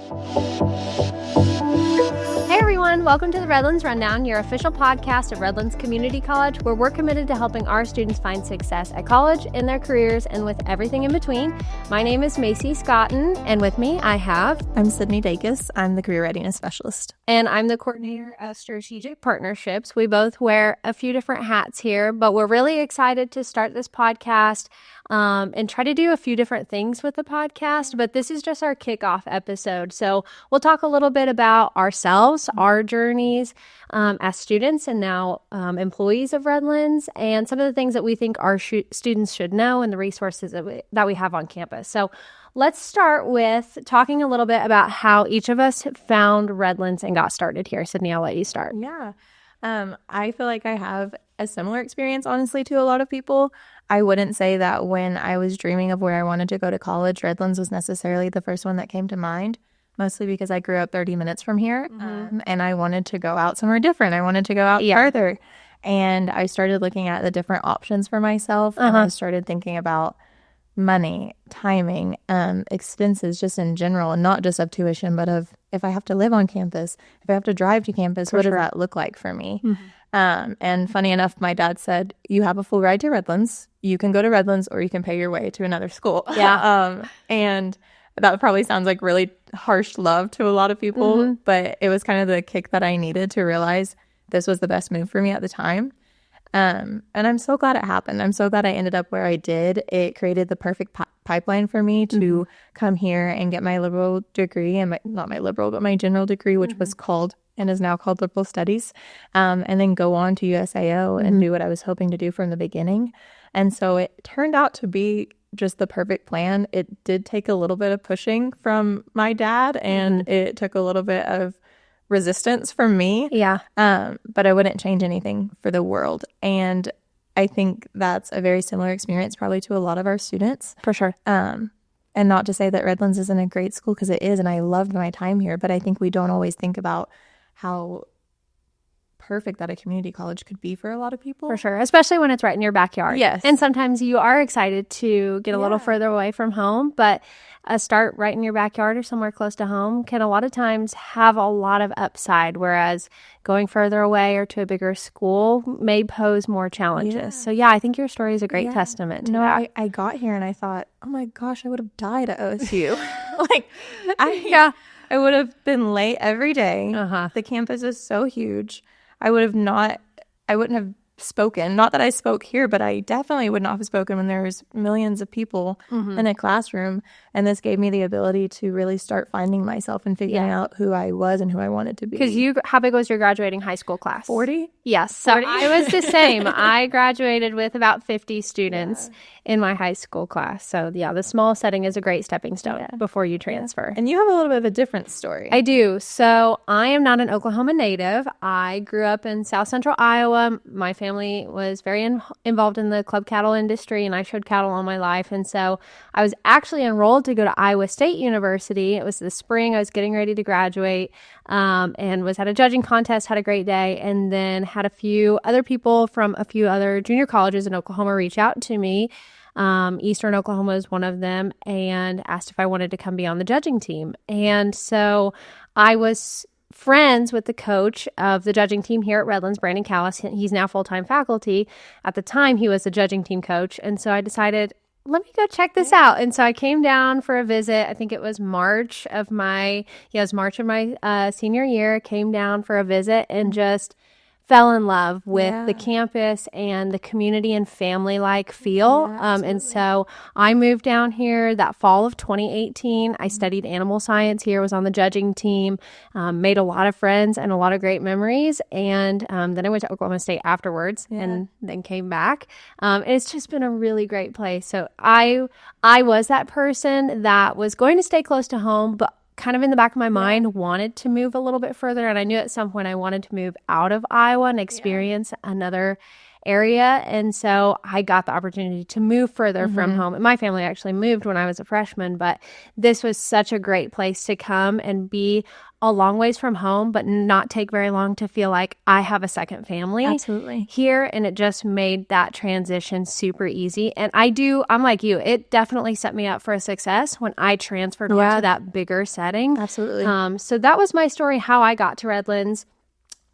Hey everyone, welcome to the Redlands Rundown, your official podcast of Redlands Community College, where we're committed to helping our students find success at college, in their careers, and with everything in between. My name is Macy Scotton, and with me I'm Sydney Dacus. I'm the Career Readiness Specialist. And I'm the coordinator of strategic partnerships. We both wear a few different hats here, but we're really excited to start this podcast and try to do a few different things with the podcast. But this is just our kickoff episode. So we'll talk a little bit about ourselves, our journeys as students and now employees of Redlands, and some of the things that we think our students should know and the resources that we have on campus. So let's start with talking a little bit about how each of us found Redlands and got started here. Sydney, I'll let you start. Yeah. I feel like I have a similar experience, honestly, to a lot of people. I wouldn't say that when I was dreaming of where I wanted to go to college, Redlands was necessarily the first one that came to mind, mostly because I grew up 30 minutes from here, and I wanted to go out somewhere different. I wanted to go out farther. And I started looking at the different options for myself, and I started thinking about money, timing, expenses just in general, and not just of tuition, but of if I have to live on campus, if I have to drive to campus, what does that look like for me? And funny enough, my dad said, you have a full ride to Redlands. You can go to Redlands or you can pay your way to another school. Yeah. And that probably sounds like really harsh love to a lot of people, but it was kind of the kick that I needed to realize this was the best move for me at the time. And I'm so glad it happened. I'm so glad I ended up where I did. It created the perfect pipeline for me to come here and get my liberal degree, and not my liberal, but my general degree, which was called and is now called Liberal Studies, and then go on to USAO and do what I was hoping to do from the beginning. And so it turned out to be just the perfect plan. It did take a little bit of pushing from my dad, and it took a little bit of resistance from me. Yeah. But I wouldn't change anything for the world. And I think that's a very similar experience probably to a lot of our students. For sure. And not to say that Redlands isn't a great school, because it is, and I loved my time here, but I think we don't always think about how perfect that a community college could be for a lot of people. For sure, especially when it's right in your backyard. Yes. And sometimes you are excited to get a little further away from home, but a start right in your backyard or somewhere close to home can a lot of times have a lot of upside, whereas going further away or to a bigger school may pose more challenges. Yeah. So yeah, I think your story is a great testament to that. I got here and I thought, oh my gosh, I would have died at OSU. I would have been late every day. The campus is so huge. I wouldn't have spoken. Not that I spoke here, but I definitely would not have spoken when there was millions of people in a classroom. And this gave me the ability to really start finding myself and figuring out who I was and who I wanted to be. Because how big was your graduating high school class? 40? Yes. So 40? I was the same. I graduated with about 50 students in my high school class. So yeah, the small setting is a great stepping stone before you transfer. And you have a little bit of a different story. I do. So I am not an Oklahoma native. I grew up in South Central Iowa. My family was very involved in the club cattle industry, and I showed cattle all my life. And so I was actually enrolled to go to Iowa State University. It was the spring. I was getting ready to graduate and was at a judging contest, had a great day, and then had a few other people from a few other junior colleges in Oklahoma reach out to me. Eastern Oklahoma is one of them, and asked if I wanted to come be on the judging team. And so I was friends with the coach of the judging team here at Redlands, Brandon Callis. He's now full-time faculty. At the time, he was the judging team coach. And so I decided, let me go check this out. And so I came down for a visit. I think it was March of my senior year. Came down for a visit and just fell in love with the campus and the community and family-like feel. And so I moved down here that fall of 2018. I studied animal science here, was on the judging team, made a lot of friends and a lot of great memories. And then I went to Oklahoma State afterwards and then came back. And it's just been a really great place. So I was that person that was going to stay close to home, but kind of in the back of my mind wanted to move a little bit further. And I knew at some point I wanted to move out of Iowa and experience another area. And so I got the opportunity to move further from home. And my family actually moved when I was a freshman, but this was such a great place to come and be a long ways from home, but not take very long to feel like I have a second family Absolutely. here. And it just made that transition super easy. And I'm like you, it definitely set me up for a success when I transferred onto that bigger setting. Absolutely. So that was my story, how I got to Redlands.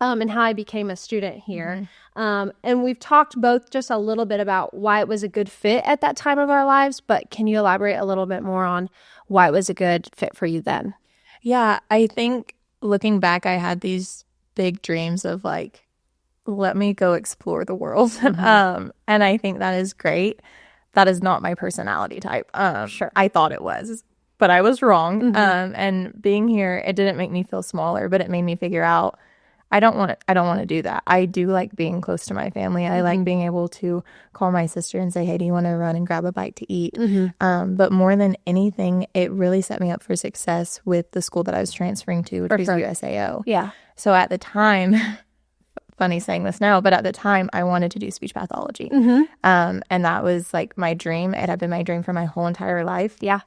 And how I became a student here. And we've talked both just a little bit about why it was a good fit at that time of our lives, but can you elaborate a little bit more on why it was a good fit for you then? Yeah, I think looking back, I had these big dreams of like, let me go explore the world. And I think that is great. That is not my personality type. Sure. I thought it was, but I was wrong. And being here, it didn't make me feel smaller, but it made me figure out I don't want to do that. I do like being close to my family. I like being able to call my sister and say, hey, do you want to run and grab a bite to eat? But more than anything, it really set me up for success with the school that I was transferring to, which was USAO. Yeah. So at the time, funny saying this now, but at the time I wanted to do speech pathology. And that was like my dream. It had been my dream for my whole entire life. Yeah.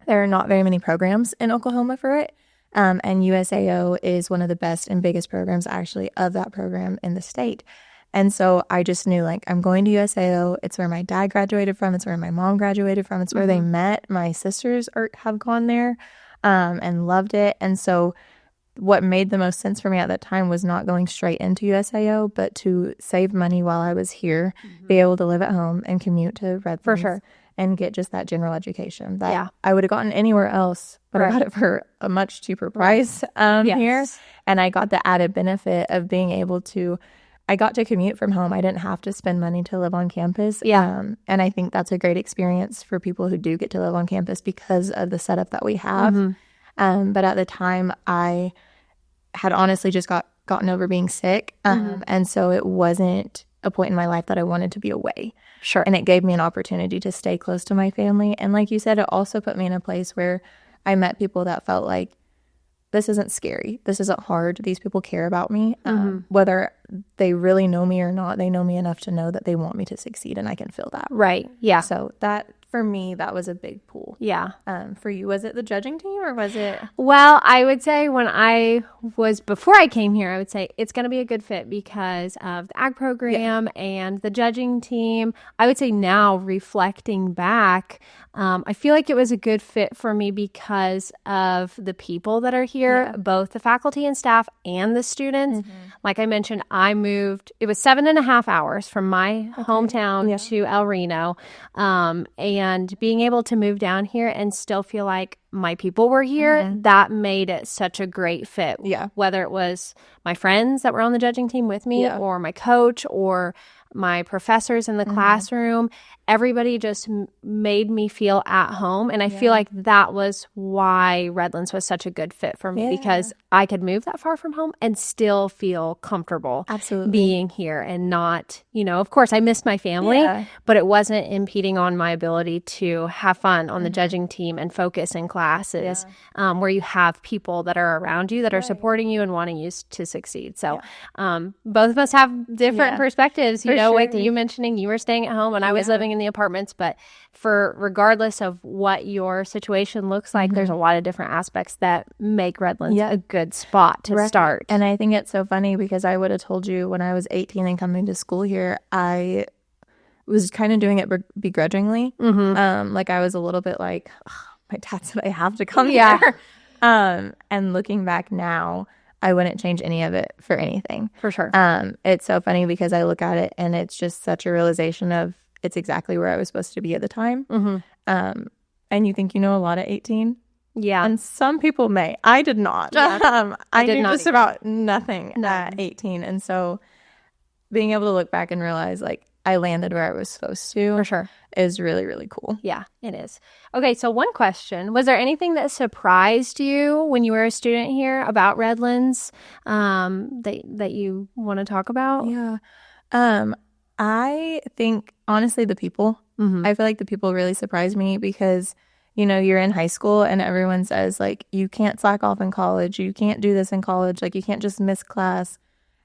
There are not very many programs in Oklahoma for it. And USAO is one of the best and biggest programs actually of that program in the state. And so I just knew like I'm going to USAO. It's where my dad graduated from. It's where my mom graduated from. It's where they met. My sisters have gone there and loved it. And so what made the most sense for me at that time was not going straight into USAO, but to save money while I was here, be able to live at home and commute to Redlands. For sure. And get just that general education that I would have gotten anywhere else, but I got it for a much cheaper price here. And I got the added benefit of being able to, I got to commute from home. I didn't have to spend money to live on campus. And I think that's a great experience for people who do get to live on campus because of the setup that we have. But at the time, I had honestly just gotten over being sick. And so it wasn't a point in my life that I wanted to be away. Sure. And it gave me an opportunity to stay close to my family. And like you said, it also put me in a place where I met people that felt like this isn't scary. This isn't hard. These people care about me. Whether they really know me or not, they know me enough to know that they want me to succeed, and I can feel that. Right. Yeah. So that, for me, that was a big pull. Yeah. For you, was it the judging team or was it? Well, I would say before I came here, I would say it's going to be a good fit because of the ag program and the judging team. I would say now, reflecting back, I feel like it was a good fit for me because of the people that are here, both the faculty and staff and the students. Like I mentioned, I moved, it was 7.5 hours from my hometown to El Reno. And being able to move down here and still feel like my people were here, that made it such a great fit. Whether it was my friends that were on the judging team with me or my coach or my professors in the classroom, everybody just made me feel at home. And I feel like that was why Redlands was such a good fit for me because I could move that far from home and still feel comfortable being here and not, of course I missed my family, but it wasn't impeding on my ability to have fun on the judging team and focus in classes where you have people that are around you that are supporting you and wanting you to succeed. So both of us have different perspectives, like you mentioning you were staying at home and I was living in the apartments, but for regardless of what your situation looks like, there's a lot of different aspects that make Redlands a good spot to start. And I think it's so funny because I would have told you when I was 18 and coming to school here, I was kind of doing it begrudgingly. Like I was a little bit like, oh, my dad said I have to come here. And looking back now, I wouldn't change any of it for anything. For sure. It's so funny because I look at it and it's just such a realization of it's exactly where I was supposed to be at the time. And you think you know a lot at 18? Yeah. And some people may. I did not. I did knew not just about nothing at 18. And so being able to look back and realize like I landed where I was supposed to. For sure. Is really, really cool. Yeah, it is. Okay, so one question. Was there anything that surprised you when you were a student here about Redlands that you want to talk about? Yeah. I think, honestly, the people. I feel like the people really surprised me because, you're in high school and everyone says, like, you can't slack off in college. You can't do this in college. Like, you can't just miss class.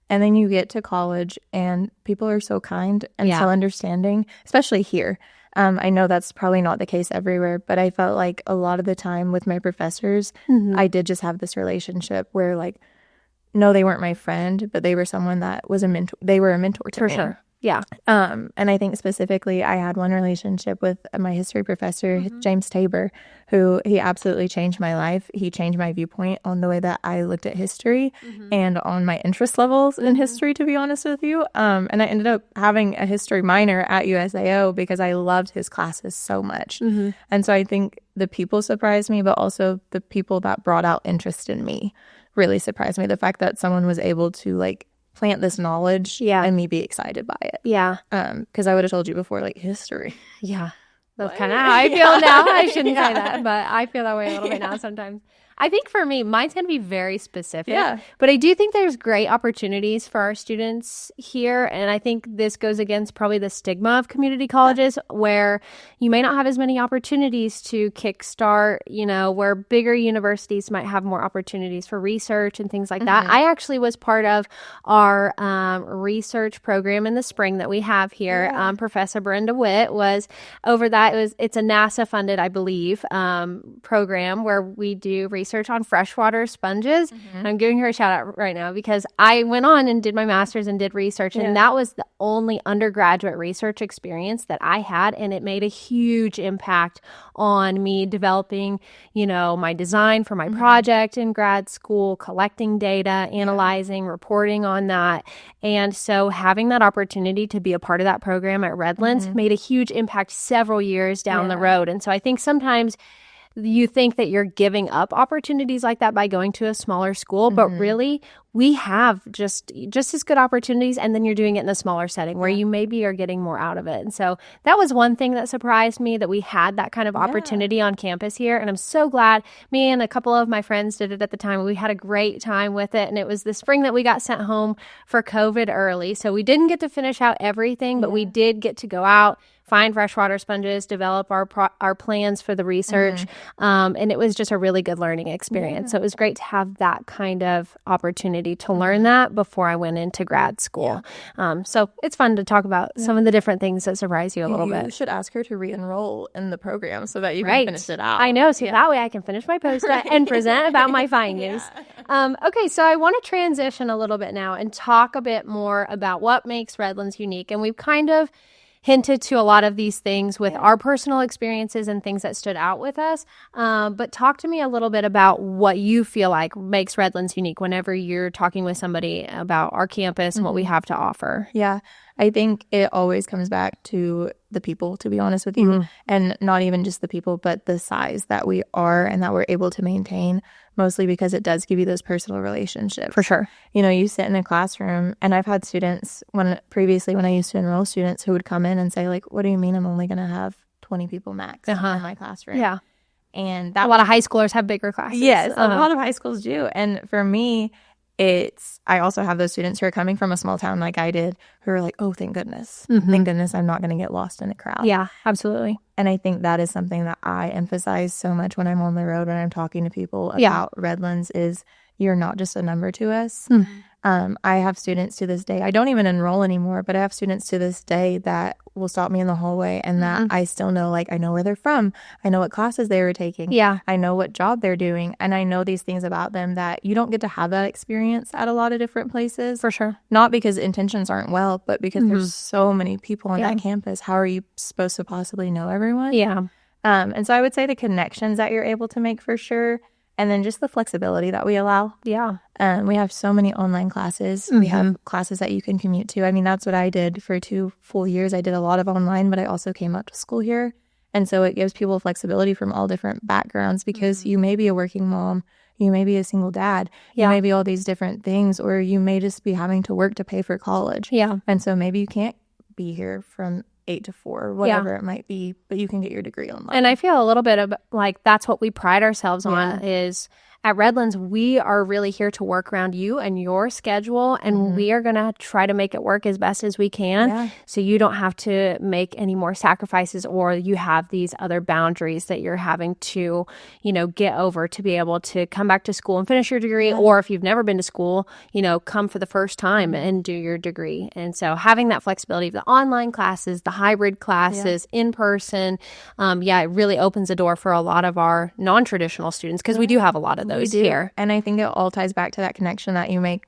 And then you get to college and people are so kind and so understanding, especially here. I know that's probably not the case everywhere, but I felt like a lot of the time with my professors, I did just have this relationship where like, no, they weren't my friend, but they were someone that was a mentor. They were a mentor to For me. sure. Yeah. And I think specifically I had one relationship with my history professor, James Tabor, who he absolutely changed my life. He changed my viewpoint on the way that I looked at history and on my interest levels in history, to be honest with you. And I ended up having a history minor at USAO because I loved his classes so much. And so I think the people surprised me, but also the people that brought out interest in me really surprised me. The fact that someone was able to like plant this knowledge and me be excited by it. Yeah. Because I would have told you before, like, history. Yeah. That's kind of how I feel now. I shouldn't say that, but I feel that way a little bit now sometimes. I think for me, mine's going to be very specific. Yeah. But I do think there's great opportunities for our students here. And I think this goes against probably the stigma of community colleges where you may not have as many opportunities to kickstart, where bigger universities might have more opportunities for research and things like that. I actually was part of our research program in the spring that we have here. Professor Brenda Witt was over that. It's a NASA funded, I believe, program where we do research on freshwater sponges. And I'm giving her a shout out right now because I went on and did my master's and did research, and that was the only undergraduate research experience that I had, and it made a huge impact on me developing, my design for my project in grad school, collecting data, analyzing, reporting on that. And so having that opportunity to be a part of that program at Redlands made a huge impact several years down the road. And so I think sometimes you think that you're giving up opportunities like that by going to a smaller school, but really we have just as good opportunities, and then you're doing it in a smaller setting where you maybe are getting more out of it. And so that was one thing that surprised me, that we had that kind of opportunity on campus here. And I'm so glad me and a couple of my friends did it at the time. We had a great time with it. And it was the spring that we got sent home for COVID early. So we didn't get to finish out everything, but we did get to go out, find freshwater sponges, develop our plans for the research. And it was just a really good learning experience. So it was great to have that kind of opportunity to learn that before I went into grad school. So it's fun to talk about some of the different things that surprise you a little bit. You should ask her to re-enroll in the program so that you can finish it out. I know. So that way I can finish my post and present about my findings. Okay, so I want to transition a little bit now and talk a bit more about what makes Redlands unique. And we've kind of hinted to a lot of these things with our personal experiences and things that stood out with us. But talk to me a little bit about what you feel like makes Redlands unique whenever you're talking with somebody about our campus and what we have to offer. Yeah, I think it always comes back to the people, to be honest with you, and not even just the people, but the size that we are and that we're able to maintain, mostly because it does give you those personal relationships. For sure. You sit in a classroom, and I've had students previously when I used to enroll students who would come in and say, like, what do you mean I'm only going to have 20 people max in my classroom? Yeah. And that a lot of high schoolers have bigger classes. Yes, a lot of high schools do. And for me, I also have those students who are coming from a small town like I did who are like, oh, thank goodness. Thank goodness I'm not going to get lost in a crowd. Yeah, absolutely. And I think that is something that I emphasize so much when I'm on the road, when I'm talking to people about Redlands, is you're not just a number to us. I have students to this day. I don't even enroll anymore, but I have students to this day that will stop me in the hallway and that I still know, like, I know where they're from. I know what classes they were taking. Yeah. I know what job they're doing. And I know these things about them that you don't get to have that experience at a lot of different places. For sure. Not because intentions aren't well, but because there's so many people on that campus. How are you supposed to possibly know everyone? Yeah. And so I would say the connections that you're able to make for sure. And then just the flexibility that we allow. Yeah. We have so many online classes. We have classes that you can commute to. I mean, that's what I did for 2 full years. I did a lot of online, but I also came up to school here. And so it gives people flexibility from all different backgrounds because you may be a working mom. You may be a single dad. You may be all these different things, or you may just be having to work to pay for college. Yeah. And so maybe you can't be here from 8 to 4, whatever it might be, but you can get your degree online. And I feel a little bit of like that's what we pride ourselves on is at Redlands, we are really here to work around you and your schedule, and we are going to try to make it work as best as we can. So you don't have to make any more sacrifices, or you have these other boundaries that you're having to, get over to be able to come back to school and finish your degree. Or if you've never been to school, come for the first time and do your degree. And so having that flexibility of the online classes, the hybrid classes, in person, it really opens the door for a lot of our non-traditional students, because we do have a lot of those here. And I think it all ties back to that connection that you make,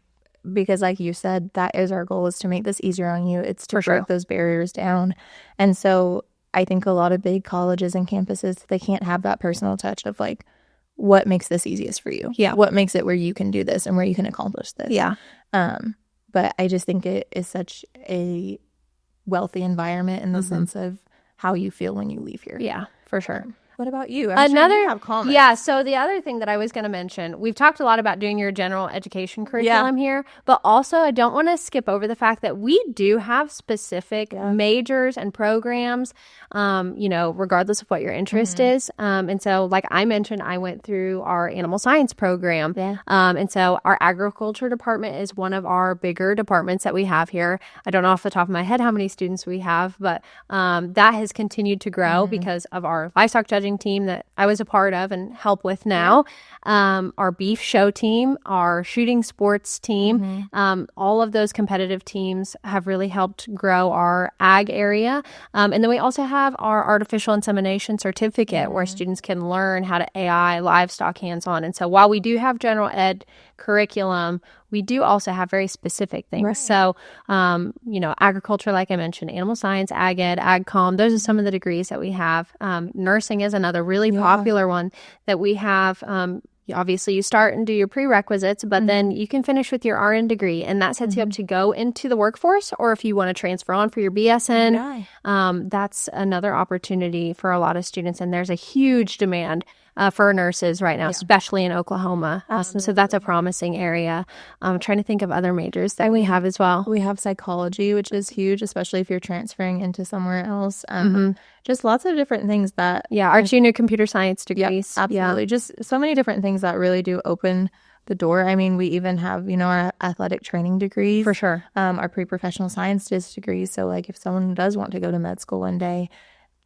because like you said, that is our goal, is to make this easier on you. It's to break those barriers down. And so I think a lot of big colleges and campuses, they can't have that personal touch of like, what makes this easiest for you? What makes it where you can do this and where you can accomplish this? But I just think it is such a wealthy environment in the sense of how you feel when you leave here. Yeah, for sure. What about you? I'm sure you have comments. Yeah, so the other thing that I was going to mention, we've talked a lot about doing your general education curriculum here, but also I don't want to skip over the fact that we do have specific majors and programs, regardless of what your interest is. And so like I mentioned, I went through our animal science program. And so our agriculture department is one of our bigger departments that we have here. I don't know off the top of my head how many students we have, but that has continued to grow because of our livestock judging team that I was a part of and help with now. Our beef show team, our shooting sports team, all of those competitive teams have really helped grow our ag area. And then we also have our artificial insemination certificate where students can learn how to AI livestock hands-on. And so while we do have general ed curriculum, we do also have very specific things. So, agriculture, like I mentioned, animal science, ag ed, ag comm, those are some of the degrees that we have. Nursing is another really popular one that we have. Obviously, you start and do your prerequisites, but then you can finish with your RN degree, and that sets you up to go into the workforce, or if you want to transfer on for your BSN, that's another opportunity for a lot of students, and there's a huge demand for nurses right now, especially in Oklahoma. So that's a promising area. I'm trying to think of other majors that we have as well. We have psychology, which is huge, especially if you're transferring into somewhere else. Just lots of different things that... our junior computer science degrees. Absolutely. Just so many different things that really do open the door. I mean, we even have, our athletic training degrees. For sure. Our pre-professional science degrees. So like if someone does want to go to med school one day,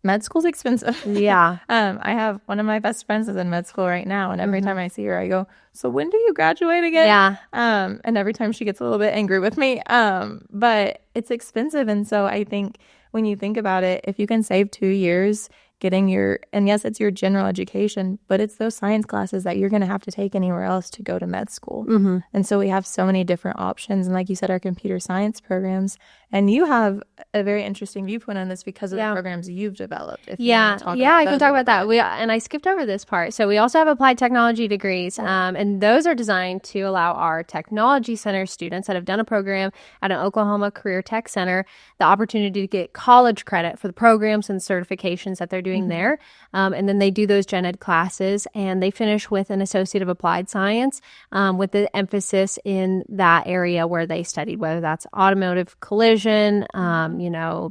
med school's expensive. I have one of my best friends is in med school right now, and every time I see her, I go, "So when do you graduate again?" And every time she gets a little bit angry with me. But it's expensive, and so I think when you think about it, if you can save 2 years getting and yes, it's your general education, but it's those science classes that you're going to have to take anywhere else to go to med school. And so we have so many different options. And like you said, our computer science programs, and you have a very interesting viewpoint on this because of the programs you've developed. I can talk about that. And I skipped over this part. So we also have applied technology degrees, and those are designed to allow our technology center students that have done a program at an Oklahoma Career Tech Center the opportunity to get college credit for the programs and certifications that they're doing there. And then they do those gen ed classes, and they finish with an Associate of Applied Science with the emphasis in that area where they studied, whether that's automotive collision,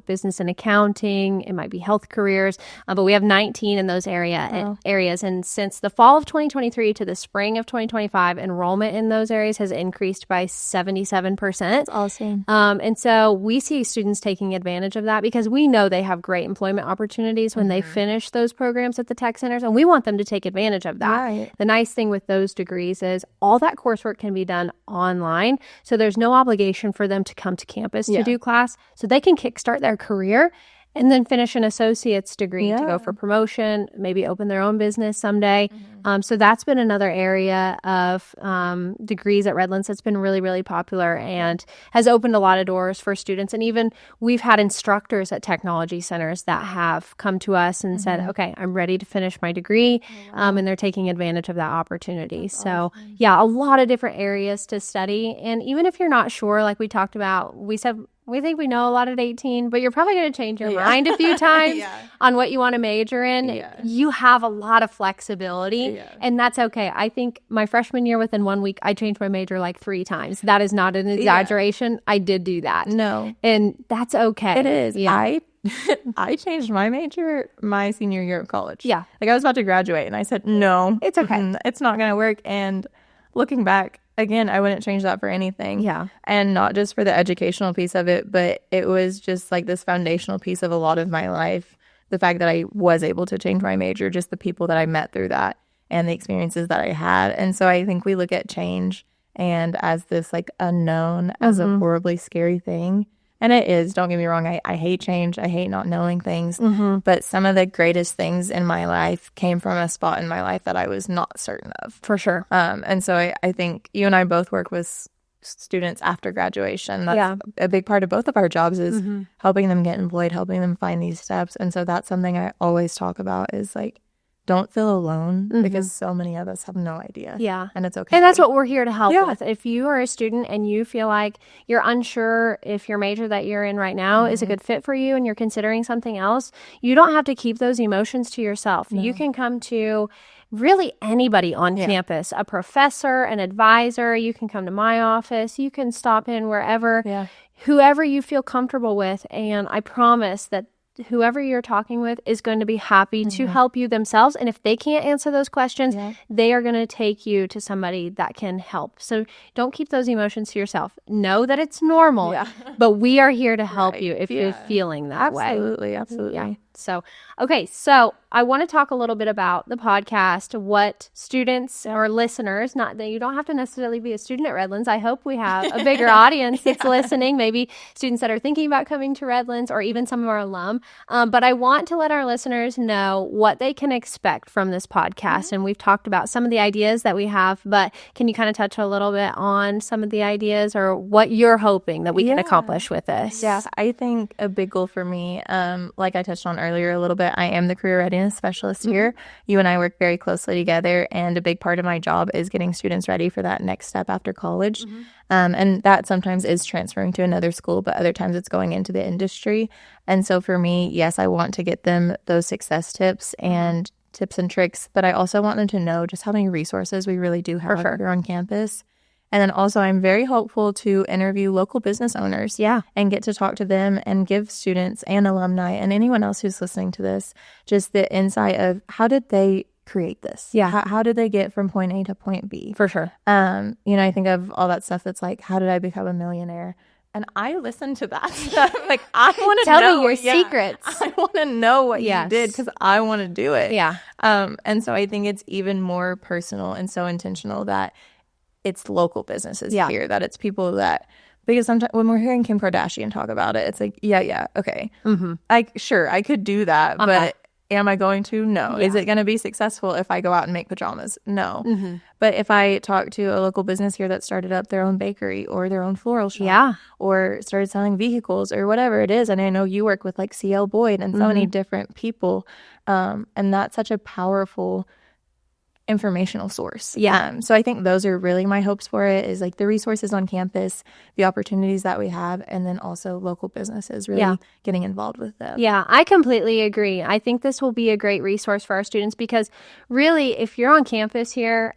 business and accounting, it might be health careers, but we have 19 in those areas. And since the fall of 2023 to the spring of 2025, enrollment in those areas has increased by 77%. That's awesome. And so we see students taking advantage of that because we know they have great employment opportunities when they finish those programs at the tech centers, and we want them to take advantage of that. The nice thing with those degrees is all that coursework can be done online, so there's no obligation for them to come to campus to do class, so they can kickstart their career and then finish an associate's degree to go for promotion, maybe open their own business someday. So that's been another area of degrees at Redlands that's been really, really popular and has opened a lot of doors for students. And even we've had instructors at technology centers that have come to us and said, okay, I'm ready to finish my degree. And they're taking advantage of that opportunity. That's awesome. A lot of different areas to study. And even if you're not sure, like we talked about, we said We think we know a lot at 18, but you're probably going to change your mind a few times on what you want to major in. Yeah. You have a lot of flexibility, and that's okay. I think my freshman year, within 1 week, I changed my major like 3 times. That is not an exaggeration. I did do that. No. And that's okay. It is. Yeah. I changed my major my senior year of college. Yeah. Like I was about to graduate and I said, no. It's okay. It's not going to work. And looking back, again, I wouldn't change that for anything. Yeah. And not just for the educational piece of it, but it was just like this foundational piece of a lot of my life. The fact that I was able to change my major, just the people that I met through that and the experiences that I had. And so I think we look at change and as this like unknown, as a horribly scary thing. And it is, don't get me wrong, I hate change. I hate not knowing things. But some of the greatest things in my life came from a spot in my life that I was not certain of. For sure. And so I think you and I both work with students after graduation. That's a big part of both of our jobs is helping them get employed, helping them find these steps. And so that's something I always talk about is like, don't feel alone because so many of us have no idea. Yeah. And it's okay. And that's what we're here to help with. If you are a student and you feel like you're unsure if your major that you're in right now is a good fit for you and you're considering something else, you don't have to keep those emotions to yourself. No. You can come to really anybody on campus, a professor, an advisor. You can come to my office. You can stop in wherever, whoever you feel comfortable with. And I promise that whoever you're talking with is going to be happy to help you themselves. And if they can't answer those questions, they are going to take you to somebody that can help. So don't keep those emotions to yourself. Know that it's normal, but we are here to help you if you're feeling that way. Absolutely. Yeah. So, okay. So I want to talk a little bit about the podcast, what students or listeners, not that you don't have to necessarily be a student at Redlands. I hope we have a bigger audience that's listening, maybe students that are thinking about coming to Redlands or even some of our alum. But I want to let our listeners know what they can expect from this podcast. And we've talked about some of the ideas that we have, but can you kind of touch a little bit on some of the ideas or what you're hoping that we can accomplish with this? Yeah, I think a big goal for me, like I touched on earlier a little bit, I am the career readiness specialist here. You and I work very closely together, and a big part of my job is getting students ready for that next step after college. And that sometimes is transferring to another school, but other times it's going into the industry. And so for me, yes, I want to get them those success tips and tricks, but I also want them to know just how many resources we really do have here on campus. And then also I'm very hopeful to interview local business owners and get to talk to them and give students and alumni and anyone else who's listening to this just the insight of how did they create this? Yeah. How did they get from point A to point B? For sure. I think of all that stuff that's like, how did I become a millionaire? And I listen to that. Like, I want to tell me your secrets. I want to know what you did because I want to do it. Yeah. And so I think it's even more personal and so intentional that it's local businesses here, that it's people that, because sometimes when we're hearing Kim Kardashian talk about it, it's like, okay. Sure, I could do that, but am I going to? No. Is it going to be successful if I go out and make pajamas? No. But if I talk to a local business here that started up their own bakery or their own floral shop or started selling vehicles or whatever it is, and I know you work with like CL Boyd and so many different people, and that's such a powerful informational source. So I think those are really my hopes for it, is like the resources on campus, the opportunities that we have, and then also local businesses really getting involved with them. Yeah, I completely agree. I think this will be a great resource for our students because really, if you're on campus here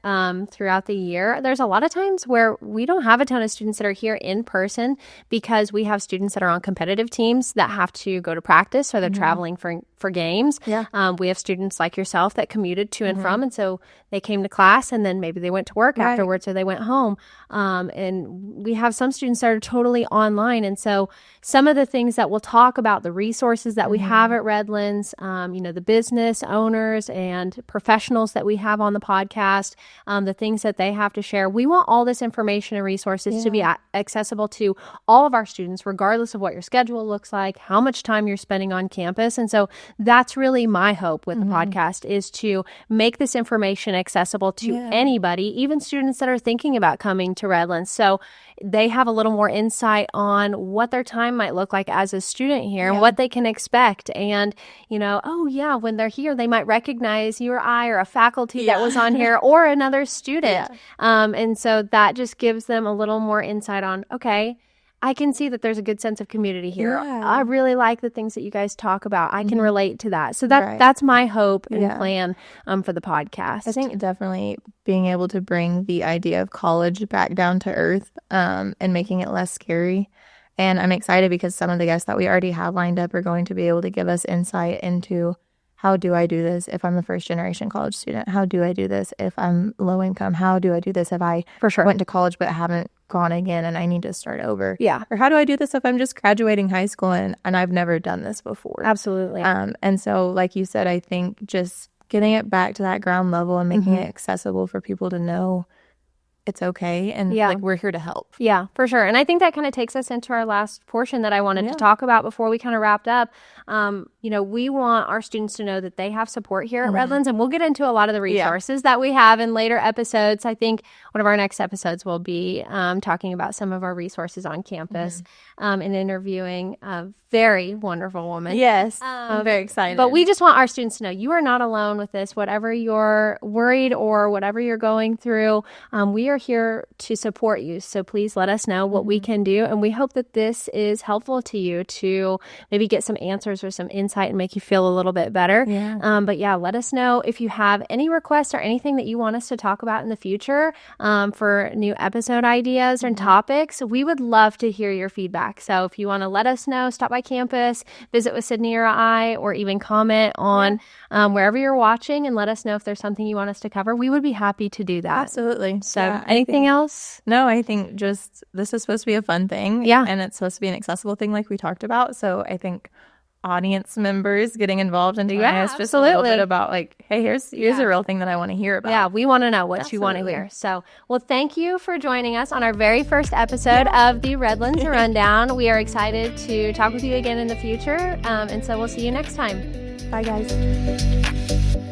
throughout the year, there's a lot of times where we don't have a ton of students that are here in person because we have students that are on competitive teams that have to go to practice or they're traveling for games. We have students like yourself that commuted to and from, and so they came to class and then maybe they went to work afterwards or they went home. And we have some students that are totally online. And so some of the things that we'll talk about, the resources that we have at Redlands, the business owners and professionals that we have on the podcast, the things that they have to share. We want all this information and resources to be accessible to all of our students, regardless of what your schedule looks like, how much time you're spending on campus. And so that's really my hope with the podcast, is to make this information accessible to anybody, even students that are thinking about coming to Redlands. So they have a little more insight on what their time might look like as a student here and what they can expect. And, when they're here, they might recognize you or I or a faculty that was on here or another student. And so that just gives them a little more insight on, okay, I can see that there's a good sense of community here. Yeah. I really like the things that you guys talk about. I can relate to that. So that's my hope and plan for the podcast. I think definitely being able to bring the idea of college back down to earth and making it less scary. And I'm excited because some of the guests that we already have lined up are going to be able to give us insight into how do I do this if I'm a first generation college student? How do I do this if I'm low income? How do I do this if I went to college but haven't gone again and I need to start over? Yeah. Or how do I do this if I'm just graduating high school and I've never done this before? Absolutely. And so, like you said, I think just getting it back to that ground level and making it accessible for people to know it's okay and like we're here to help. Yeah, for sure. And I think that kind of takes us into our last portion that I wanted to talk about before we kind of wrapped up. You know, we want our students to know that they have support here at Redlands, and we'll get into a lot of the resources that we have in later episodes. I think one of our next episodes will be talking about some of our resources on campus and interviewing a very wonderful woman. Yes, I'm very excited. But we just want our students to know you are not alone with this. Whatever you're worried or whatever you're going through, we are here to support you. So please let us know what we can do. And we hope that this is helpful to you to maybe get some answers or some insight and make you feel a little bit better. Yeah. But yeah, let us know if you have any requests or anything that you want us to talk about in the future for new episode ideas and topics. We would love to hear your feedback. So if you want to let us know, stop by campus, visit with Sydney or I, or even comment on wherever you're watching and let us know if there's something you want us to cover. We would be happy to do that. Absolutely. So anything else? No, I think just this is supposed to be a fun thing. Yeah. And it's supposed to be an accessible thing like we talked about. So I think audience members getting involved and telling us just a little bit about like, hey, here's a real thing that I want to hear about. Yeah, we want to know what you want to hear. So, well, thank you for joining us on our very first episode of the Redlands Rundown. We are excited to talk with you again in the future. And so we'll see you next time. Bye, guys.